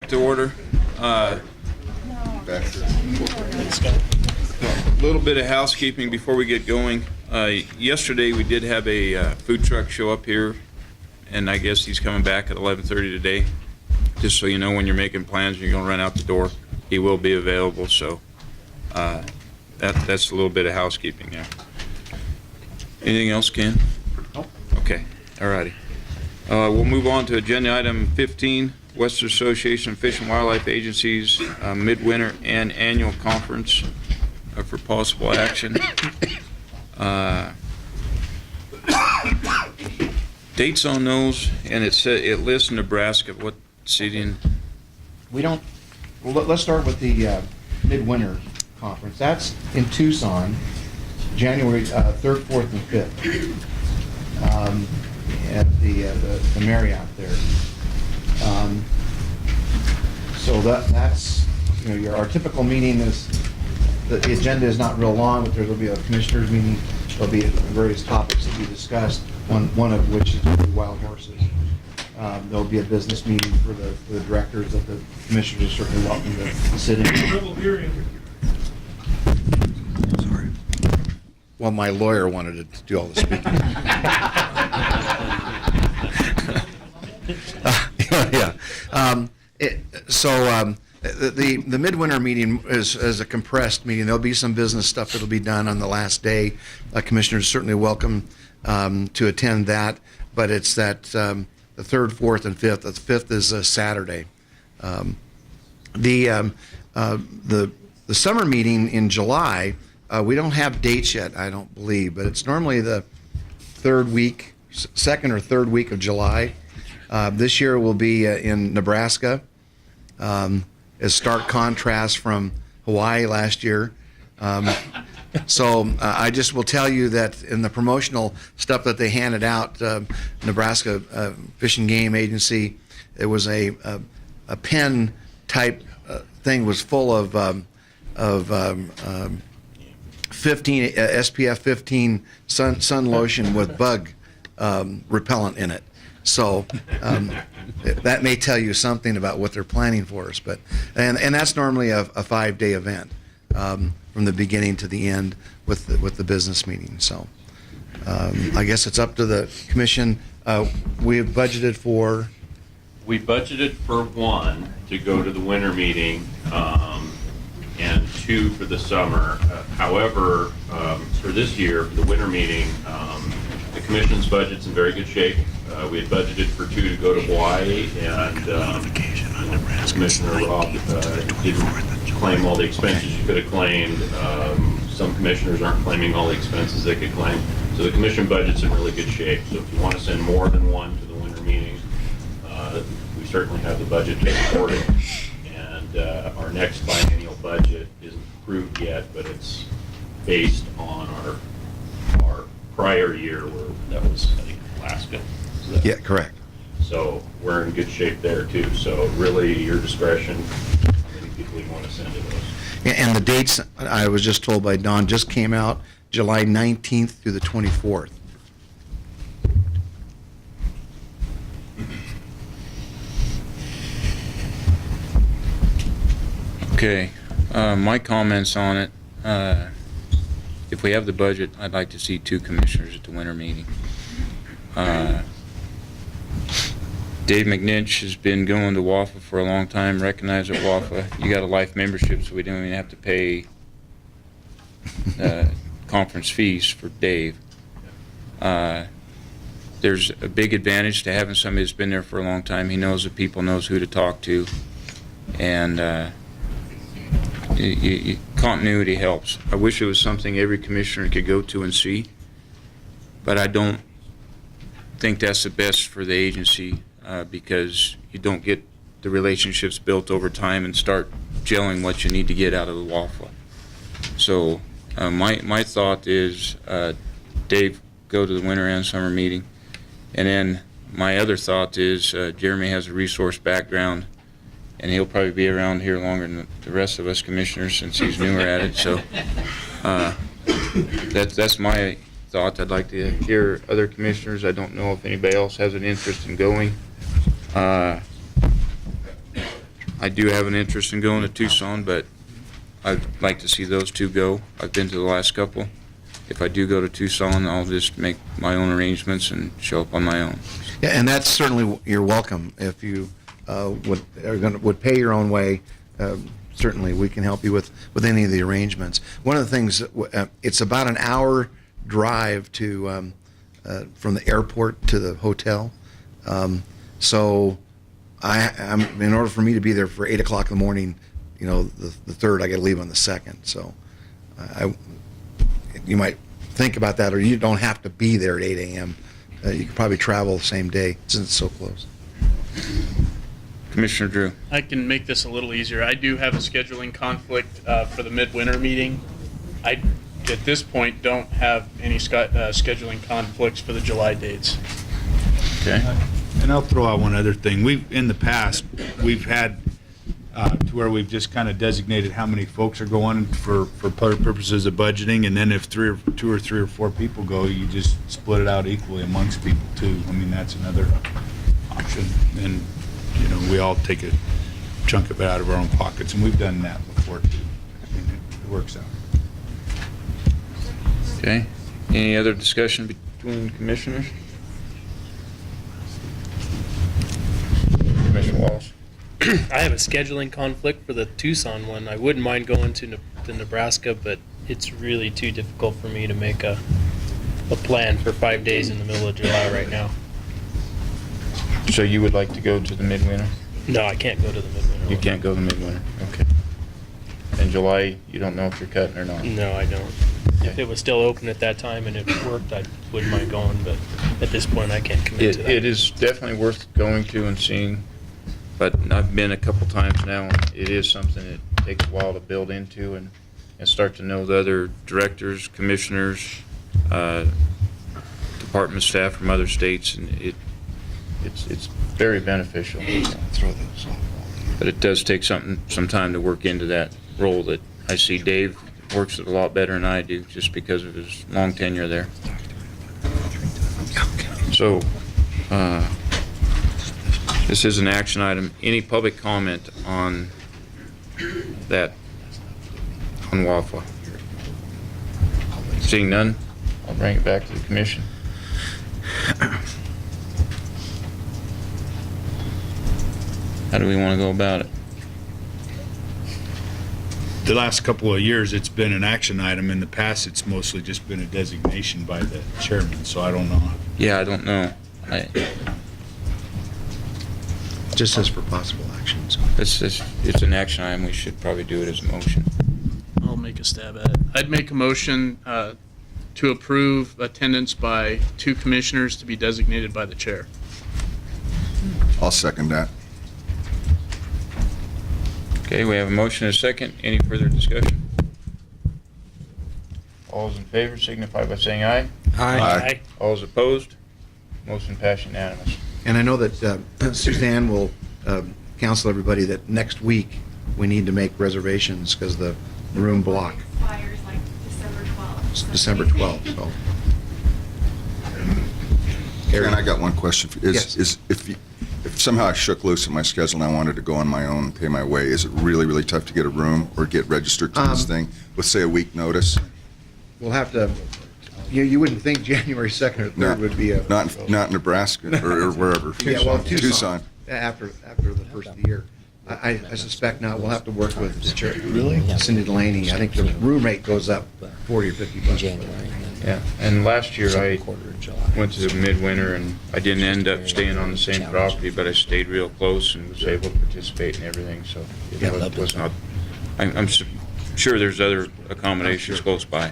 To order. A little bit of housekeeping before we get going. Yesterday we did have a food truck show up here, and I guess he's coming back at 11:30 today. Just so you know, when you're making plans and you're going to run out the door, he will be available. So that's a little bit of housekeeping there. Anything else, Ken? Nope. Okay. All righty. We'll move on to agenda item 15. Western Association of Fish and Wildlife Agencies Midwinter and Annual Conference for possible action. Dates on those, and it lists Nebraska. What city? We don't. Well, let's start with the Midwinter Conference. That's in Tucson, January 3rd, 4th, and 5th, at the Marriott there. So that's our typical meeting is the agenda is not real long, but there will be a commissioners meeting. There'll be various topics to be discussed. One of which is wild horses. There'll be a business meeting for the directors that the commissioners are certainly welcome to sit in. Sorry. Well, my lawyer wanted to do all the speaking. The midwinter meeting is a compressed meeting. There'll be some business stuff that'll be done on the last day. Commissioners are certainly welcome to attend that, but it's that the 3rd, 4th, and 5th. The 5th is a Saturday. The summer meeting in July, we don't have dates yet, I don't believe, but it's normally the second or third week of July. This year will be in Nebraska. A stark contrast from Hawaii last year. So I just will tell you that in the promotional stuff that they handed out, Nebraska Fish and Game Agency, it was a pen type thing, was full of 15 SPF 15 sun lotion with bug repellent in it. So that may tell you something about what they're planning for us. But and that's normally a 5-day event from the beginning to the end with the business meeting. So I guess it's up to the commission. We have budgeted for. We budgeted for 1 to go to the winter meeting and 2 for the summer. However, for this year, for the winter meeting, the commission's budget's in very good shape. We had budgeted for 2 to go to Hawaii, and Commissioner Robb didn't claim all the expenses you could have claimed. Some commissioners aren't claiming all the expenses they could claim. So the commission budget's in really good shape. So if you want to send more than 1 to the winter meeting, we certainly have the budget to support it. And our next biennial budget isn't approved yet, but it's based on our prior year, where that was, I think, Alaska. Yeah, correct. So we're in good shape there too. So really, your discretion, how many people you want to send to those. And the dates, I was just told by Don, just came out July 19th through the 24th. Okay. My comments on it. If we have the budget, I'd like to see 2 commissioners at the winter meeting. Dave McNinch has been going to WAFWA for a long time, recognized at WAFWA. You got a life membership, so we don't even have to pay conference fees for Dave. There's a big advantage to having somebody that's been there for a long time. He knows the people, knows who to talk to, and continuity helps. I wish it was something every commissioner could go to and see, but I don't think that's the best for the agency because you don't get the relationships built over time and start gelling what you need to get out of the WAFWA. So my thought is Dave, go to the winter and summer meeting. And then my other thought is Jeremy has a resource background, and he'll probably be around here longer than the rest of us commissioners since he's newer at it. So that's my thought. I'd like to hear other commissioners. I don't know if anybody else has an interest in going. I I do have an interest in going to Tucson, but I'd like to see those two go. I've been to the last couple. If I do go to Tucson, I'll just make my own arrangements and show up on my own. Yeah, and that's certainly, you're welcome. If you would pay your own way, certainly we can help you with any of the arrangements. One of the things, it's about an hour drive to from the airport to the hotel. So I'm in order for me to be there for 8 o'clock in the morning, you know, the 3rd, I got to leave on the 2nd. So you might think about that, or you don't have to be there at 8 a.m. You could probably travel the same day since it's so close. Commissioner Drew. I can make this a little easier. I do have a scheduling conflict for the midwinter meeting. I, at this point, don't have any scheduling conflicts for the July dates. Okay. And I'll throw out one other thing. In the past, we've had to where we've just kind of designated how many folks are going for purposes of budgeting, and then if 2 or 3 or 4 people go, you just split it out equally amongst people too. I mean, that's another option. And, you know, we all take a chunk of it out of our own pockets, and we've done that before too. I mean, it works out. Okay. Any other discussion between commissioners? Commissioner Wallace. I have a scheduling conflict for the Tucson one. I wouldn't mind going to Nebraska, but it's really too difficult for me to make a plan for 5 days in the middle of July right now. So you would like to go to the midwinter? No, I can't go to the midwinter. You can't go to the midwinter. Okay. In July, you don't know if you're cutting or not? No, I don't. If it was still open at that time and it worked, I wouldn't mind going, but at this point, I can't commit to that. It is definitely worth going to and seeing, but I've been a couple times now. It is something that takes a while to build into and start to know the other directors, commissioners, department staff from other states, and it's very beneficial. But it does take some time to work into that role that I see Dave works it a lot better than I do just because of his long tenure there. So, this is an action item. Any public comment on that, on WAFWA? Seeing none, I'll bring it back to the commission. How do we want to go about it? The last couple of years, it's been an action item. In the past, it's mostly just been a designation by the chairman, so I don't know. Yeah, I don't know. Just as for possible actions. It's an action item. We should probably do it as a motion. I'll make a stab at it. I'd make a motion to approve attendance by 2 commissioners to be designated by the chair. I'll second that. Okay, we have a motion and a second. Any further discussion? All those in favor signify by saying aye. Aye. All those opposed? Motion passed unanimous. And I know that Suzanne will counsel everybody that next week we need to make reservations because the room block. Expires like December 12th. December 12th, so. Karen, I got one question. Yes. If somehow I shook loose in my schedule and I wanted to go on my own and pay my way, is it really, really tough to get a room or get registered to this thing with, say, a week notice? We'll have to, you wouldn't think January 2nd or 3rd would be a. Not in Nebraska or wherever. Yeah, well, Tucson. After the first of the year. I suspect not. We'll have to work with Cindy Delaney. I think the room rate goes up 40 or 50 bucks. Yeah, and last year I went to the midwinter and I didn't end up staying on the same property, but I stayed real close and was able to participate in everything, so it was not, I'm sure there's other accommodations close by.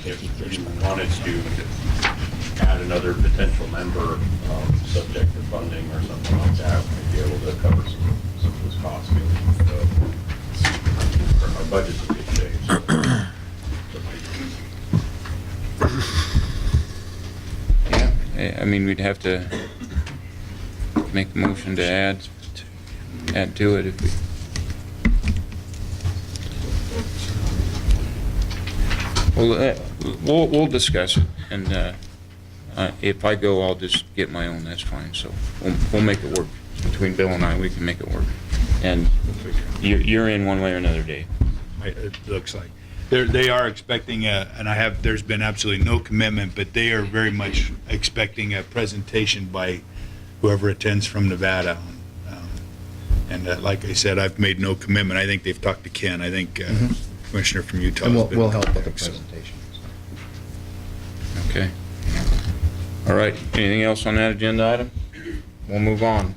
If you wanted to add another potential member, subject to funding or something like that, we'd be able to cover some of this cost. Our budget's in good shape. So. Yeah, I mean, we'd have to make a motion to add to it if we. We'll discuss it, and if I go, I'll just get my own. That's fine. So we'll make it work. between Bill and I, we can make it work. And you're in one way or another, Dave. It looks like. They are expecting there's been absolutely no commitment, but they are very much expecting a presentation by whoever attends from Nevada. And like I said, I've made no commitment. I think they've talked to Ken. I think Commissioner from Utah. And has been we'll help with the contact, so. presentation. Okay. All right, anything else on that agenda item? We'll move on.